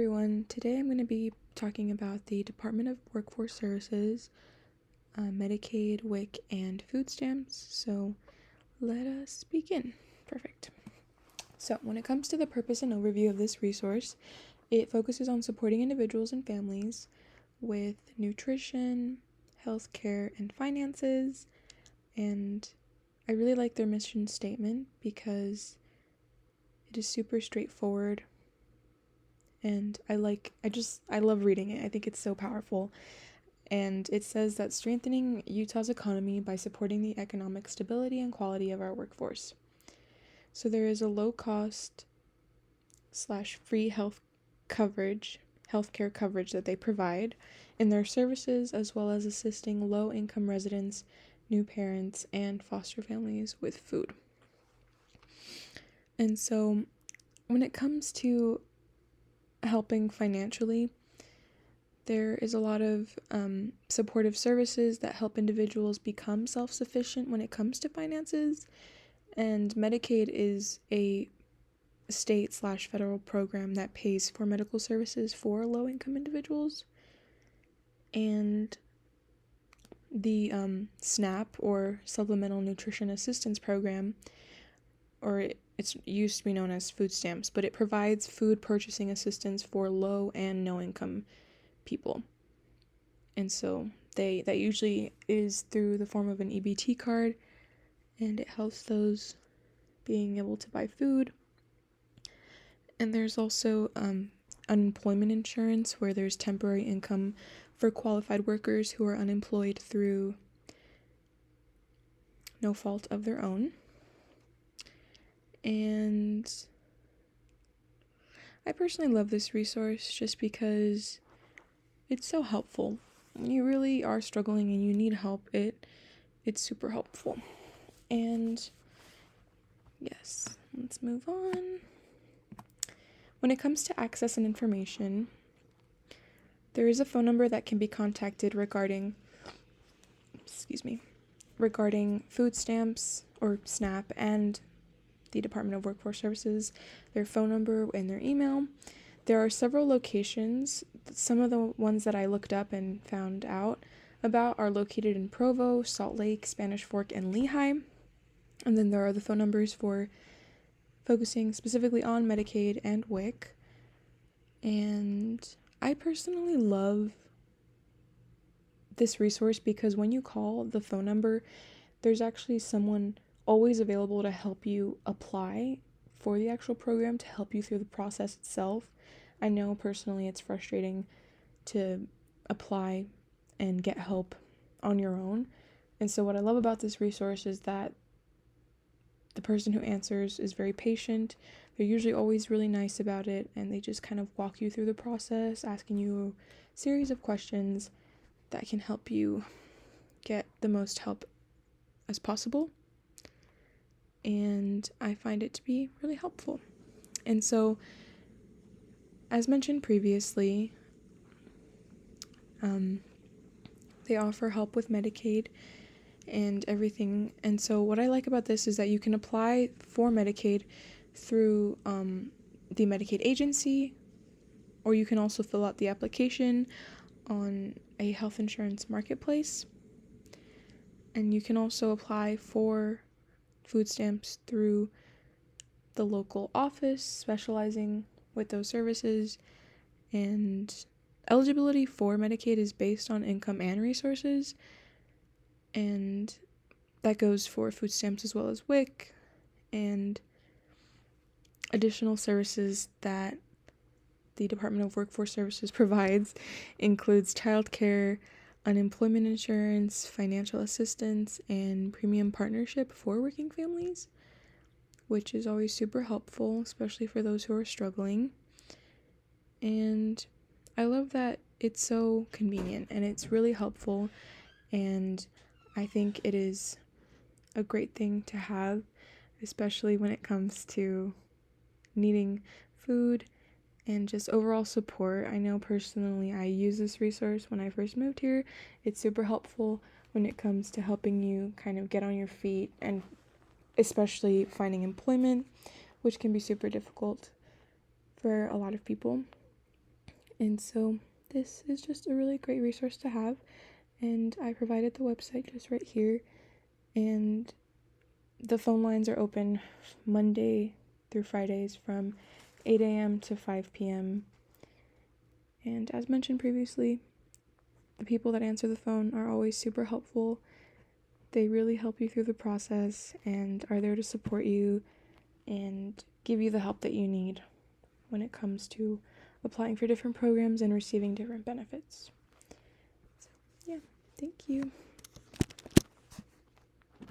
Everyone, today I'm going to be talking about the Department of Workforce Services, Medicaid, WIC, and food stamps. So let us begin. Perfect. So when it comes to the purpose and overview of this resource, it focuses on supporting individuals and families with nutrition, healthcare, and finances. And I really like their mission statement because it is super straightforward. And I love reading it. I think it's so powerful. And it says that strengthening Utah's economy by supporting the economic stability and quality of our workforce. So there is a low cost / free healthcare coverage that they provide in their services, as well as assisting low income residents, new parents, and foster families with food. And so when it comes to helping financially, there is a lot of supportive services that help individuals become self-sufficient when it comes to finances, and Medicaid is a state / federal program that pays for medical services for low-income individuals, and the SNAP, or Supplemental Nutrition Assistance Program, or it used to be known as food stamps, but it provides food purchasing assistance for low and no income people. And so that usually is through the form of an EBT card, and it helps those being able to buy food. And there's also unemployment insurance, where there's temporary income for qualified workers who are unemployed through no fault of their own. And I personally love this resource just because it's so helpful. When you really are struggling and you need help, it's super helpful. And yes, let's move on. When it comes to access and information, there is a phone number that can be contacted regarding food stamps or SNAP and the Department of Workforce Services, their phone number and their email. There are several locations. Some of the ones that I looked up and found out about are located in Provo, Salt Lake, Spanish Fork, and Lehigh. And then there are the phone numbers for focusing specifically on Medicaid and WIC. And I personally love this resource because when you call the phone number, there's actually someone always available to help you apply for the actual program, to help you through the process itself. I know personally it's frustrating to apply and get help on your own. And so what I love about this resource is that the person who answers is very patient. They're usually always really nice about it, and they just kind of walk you through the process, asking you a series of questions that can help you get the most help as possible. And I find it to be really helpful. And so, as mentioned previously, they offer help with Medicaid and everything. And so what I like about this is that you can apply for Medicaid through the Medicaid agency, or you can also fill out the application on a health insurance marketplace. And you can also apply for food stamps through the local office specializing with those services. And eligibility for Medicaid is based on income and resources, and that goes for food stamps as well as WIC and additional services that the Department of Workforce Services provides includes childcare, unemployment insurance, financial assistance, and premium partnership for working families, which is always super helpful, especially for those who are struggling. And I love that it's so convenient and it's really helpful, and I think it is a great thing to have, especially when it comes to needing food and just overall support. I know personally I use this resource when I first moved here. It's super helpful when it comes to helping you kind of get on your feet, and especially finding employment, which can be super difficult for a lot of people. And so this is just a really great resource to have, and I provided the website just right here, and the phone lines are open Monday through Fridays from 8 a.m. to 5 p.m. And as mentioned previously, the people that answer the phone are always super helpful. They really help you through the process and are there to support you and give you the help that you need when it comes to applying for different programs and receiving different benefits. So, yeah, thank you.